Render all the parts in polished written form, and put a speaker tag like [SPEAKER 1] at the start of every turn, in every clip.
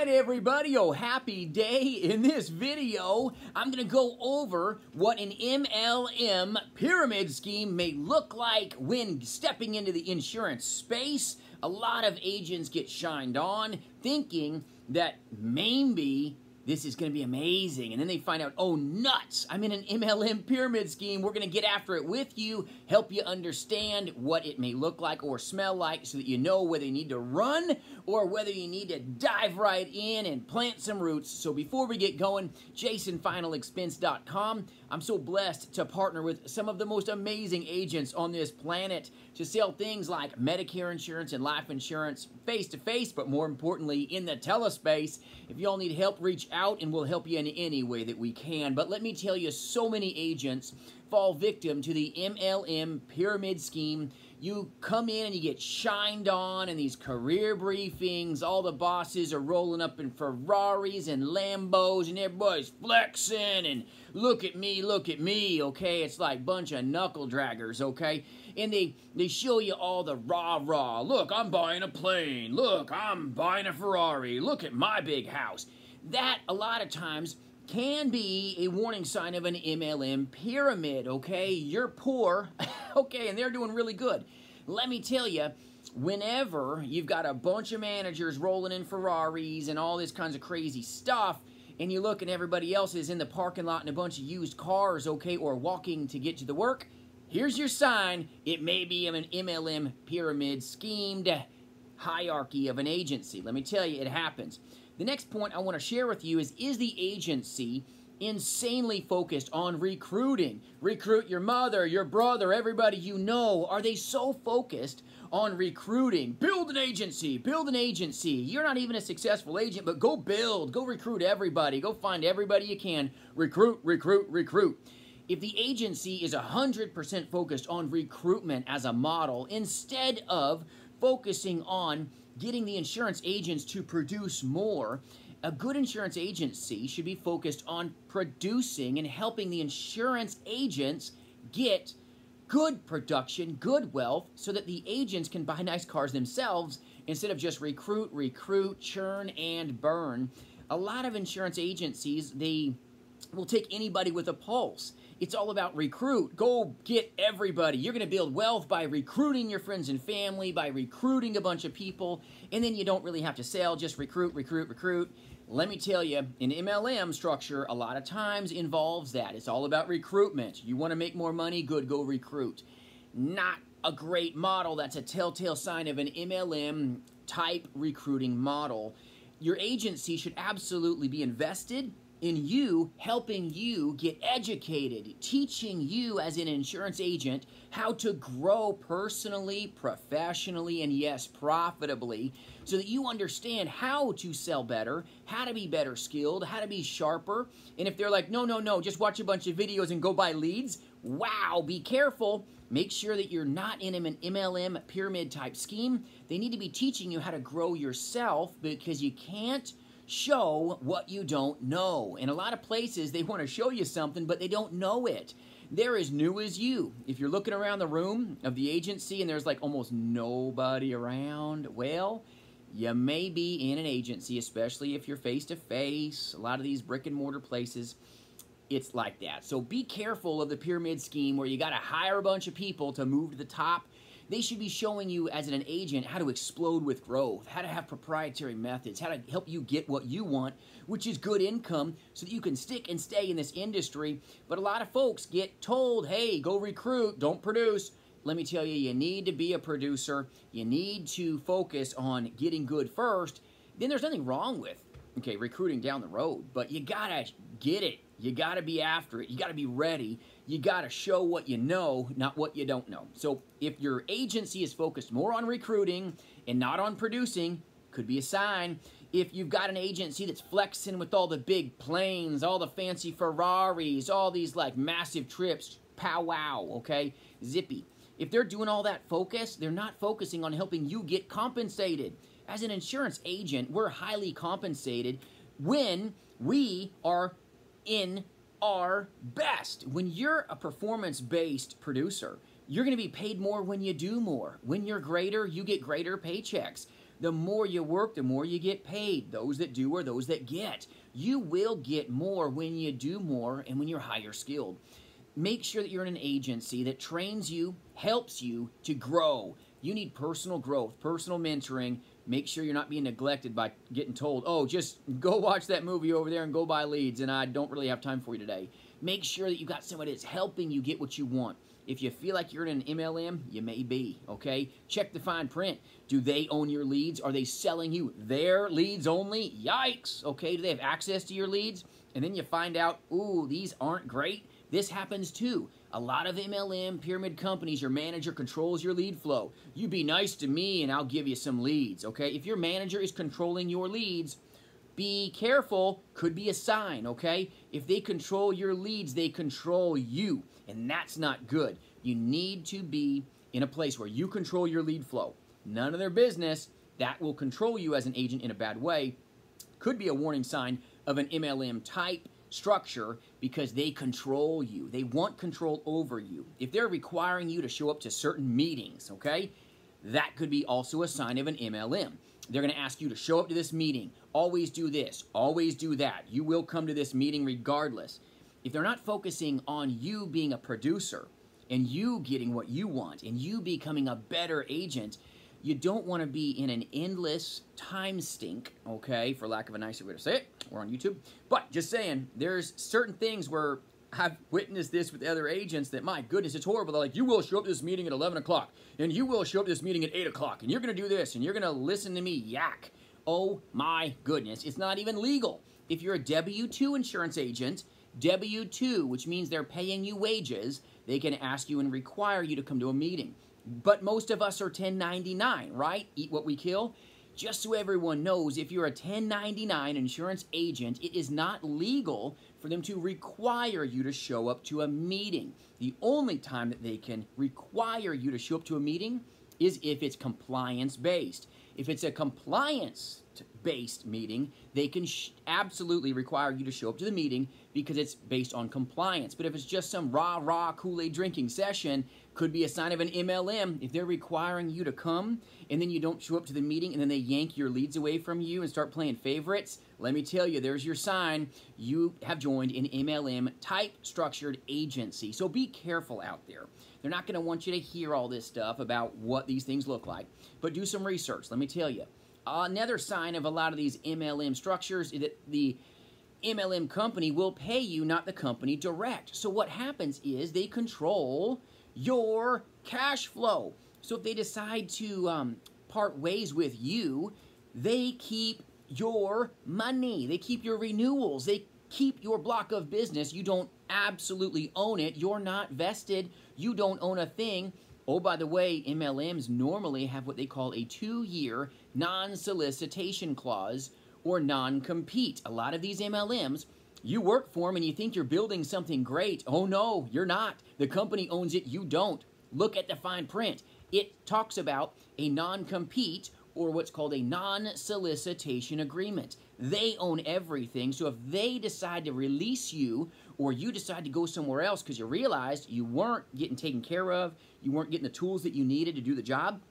[SPEAKER 1] Hi everybody, oh happy day. In this video, I'm going to go over what an MLM pyramid scheme may look like when stepping into the insurance space. A lot of agents get shined on thinking that maybe this is going to be amazing, and then they find out, oh nuts, I'm in an MLM pyramid scheme. We're going to get after it with you, help you understand what it may look like or smell like so that you know whether you need to run or whether you need to dive right in and plant some roots. So before we get going, JasonFinalExpense.com. I'm so blessed to partner with some of the most amazing agents on this planet to sell things like Medicare insurance and life insurance face-to-face, but more importantly, in the telespace. If you all need help, reach out and we'll help you in any way that we can. But let me tell you, so many agents fall victim to the MLM pyramid scheme. You come in and you get shined on in these career briefings. All the bosses are rolling up in Ferraris and Lambos and everybody's flexing and look at me, okay? It's like a bunch of knuckle draggers, okay? And they show you all the rah-rah. Look, I'm buying a plane. Look, I'm buying a Ferrari. Look at my big house. That, a lot of times, can be a warning sign of an MLM pyramid, okay? You're poor, okay, and they're doing really good. Let me tell you, whenever you've got a bunch of managers rolling in Ferraris and all this kinds of crazy stuff, and you look and everybody else is in the parking lot in a bunch of used cars, okay, or walking to get to the work, here's your sign. It may be an MLM pyramid schemed hierarchy of an agency. Let me tell you, it happens. The next point I want to share with you is the agency insanely focused on recruiting? Recruit your mother, your brother, everybody you know. Are they so focused on recruiting? Build an agency, build an agency. You're not even a successful agent, but go build, go recruit everybody, go find everybody you can. Recruit, recruit, recruit. If the agency is 100% focused on recruitment as a model, instead of focusing on getting the insurance agents to produce more, a good insurance agency should be focused on producing and helping the insurance agents get good production, good wealth, so that the agents can buy nice cars themselves instead of just recruit, recruit, churn, and burn. A lot of insurance agencies, they will take anybody with a pulse. It's all about recruit. Go get everybody. You're going to build wealth by recruiting your friends and family, by recruiting a bunch of people, and then you don't really have to sell, just recruit, recruit, recruit. Let me tell you, an MLM structure a lot of times involves that. It's all about recruitment. You want to make more money? Good, go recruit. Not a great model. That's a telltale sign of an MLM type recruiting model. Your agency should absolutely be invested in you, helping you get educated, teaching you as an insurance agent how to grow personally, professionally, and yes, profitably, so that you understand how to sell better, how to be better skilled, how to be sharper. And if they're like, no, no, no, just watch a bunch of videos and go buy leads, wow, be careful. Make sure that you're not in an MLM pyramid type scheme. They need to be teaching you how to grow yourself, because you can't show what you don't know. In a lot of places, they want to show you something, but they don't know it. They're as new as you. If you're looking around the room of the agency and there's like almost nobody around, well, you may be in an agency, especially if you're face-to-face. A lot of these brick-and-mortar places, it's like that. So be careful of the pyramid scheme where you got to hire a bunch of people to move to the top. They should be showing you as an agent how to explode with growth, how to have proprietary methods, how to help you get what you want, which is good income, so that you can stick and stay in this industry. But a lot of folks get told, hey, go recruit, don't produce. Let me tell you, you need to be a producer. You need to focus on getting good first. Then there's nothing wrong with, okay, recruiting down the road, but you gotta get it. You gotta be after it. You gotta be ready. You gotta show what you know, not what you don't know. So if your agency is focused more on recruiting and not on producing, could be a sign. If you've got an agency that's flexing with all the big planes, all the fancy Ferraris, all these like massive trips, powwow, okay, zippy. If they're doing all that focus, they're not focusing on helping you get compensated. As an insurance agent, we're highly compensated when we are in our best. When you're a performance-based producer, you're going to be paid more when you do more. When you're greater, you get greater paychecks. The more you work, the more you get paid. Those that do are those that get. You will get more when you do more and when you're higher skilled. Make sure that you're in an agency that trains you, helps you to grow. You need personal growth, personal mentoring. Make sure you're not being neglected by getting told, oh, just go watch that movie over there and go buy leads, and I don't really have time for you today. Make sure that you've got somebody that's helping you get what you want. If you feel like you're in an MLM, you may be, okay? Check the fine print. Do they own your leads? Are they selling you their leads only? Yikes, okay? Do they have access to your leads? And then you find out, ooh, these aren't great. This happens too. A lot of MLM pyramid companies, your manager controls your lead flow. You be nice to me and I'll give you some leads, okay? If your manager is controlling your leads, be careful, could be a sign, okay? If they control your leads, they control you, and that's not good. You need to be in a place where you control your lead flow. None of their business. That will control you as an agent in a bad way. Could be a warning sign of an MLM type structure because they control you. They want control over you. If they're requiring you to show up to certain meetings, okay, that could be also a sign of an MLM. They're going to ask you to show up to this meeting. Always do this. Always do that. You will come to this meeting regardless. If they're not focusing on you being a producer and you getting what you want and you becoming a better agent, you don't want to be in an endless time stink, okay, for lack of a nicer way to say it. We're on YouTube. But just saying, there's certain things where I've witnessed this with other agents that, my goodness, it's horrible. They're like, you will show up to this meeting at 11 o'clock, and you will show up to this meeting at 8 o'clock, and you're going to do this, and you're going to listen to me yak. Oh, my goodness. It's not even legal. If you're a W-2 insurance agent, W-2, which means they're paying you wages, they can ask you and require you to come to a meeting. But most of us are 1099, right? Eat what we kill. Just so everyone knows, if you're a 1099 insurance agent, it is not legal for them to require you to show up to a meeting. The only time that they can require you to show up to a meeting is if it's compliance-based. If it's a compliance-based meeting, they can absolutely require you to show up to the meeting because it's based on compliance. But if it's just some rah-rah Kool-Aid drinking session, could be a sign of an MLM. If they're requiring you to come and then you don't show up to the meeting and then they yank your leads away from you and start playing favorites, let me tell you, there's your sign. You have joined an MLM type structured agency. So be careful out there. They're not going to want you to hear all this stuff about what these things look like. But do some research, let me tell you. Another sign of a lot of these MLM structures is that the MLM company will pay you, not the company direct. So what happens is they control your cash flow. So if they decide to part ways with you, they keep your money. They keep your renewals. They keep your block of business. You don't absolutely own it. You're not vested. You don't own a thing. Oh, by the way, MLMs normally have what they call a 2-year non-solicitation clause or non-compete. A lot of these MLMs, you work for them and you think you're building something great. Oh no, you're not. The company owns it, you don't. Look at the fine print. It talks about a non-compete or what's called a non-solicitation agreement. They own everything, so if they decide to release you or you decide to go somewhere else because you realized you weren't getting taken care of, you weren't getting the tools that you needed to do the job,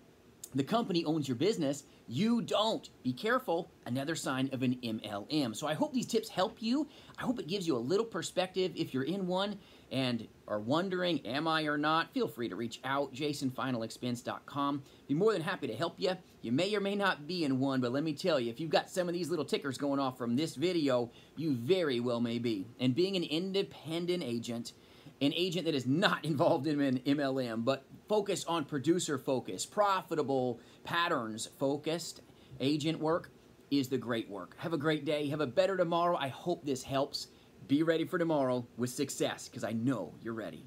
[SPEAKER 1] the company owns your business, you don't. Be careful, another sign of an MLM. So I hope these tips help you. I hope it gives you a little perspective. If you're in one and are wondering, am I or not, feel free to reach out, jasonfinalexpense.com. Be more than happy to help you. You may or may not be in one, but let me tell you, if you've got some of these little tickers going off from this video, you very well may be. And being an independent agent, an agent that is not involved in an MLM, but focus on producer focus, profitable patterns focused agent work is the great work. Have a great day. Have a better tomorrow. I hope this helps. Be ready for tomorrow with success because I know you're ready.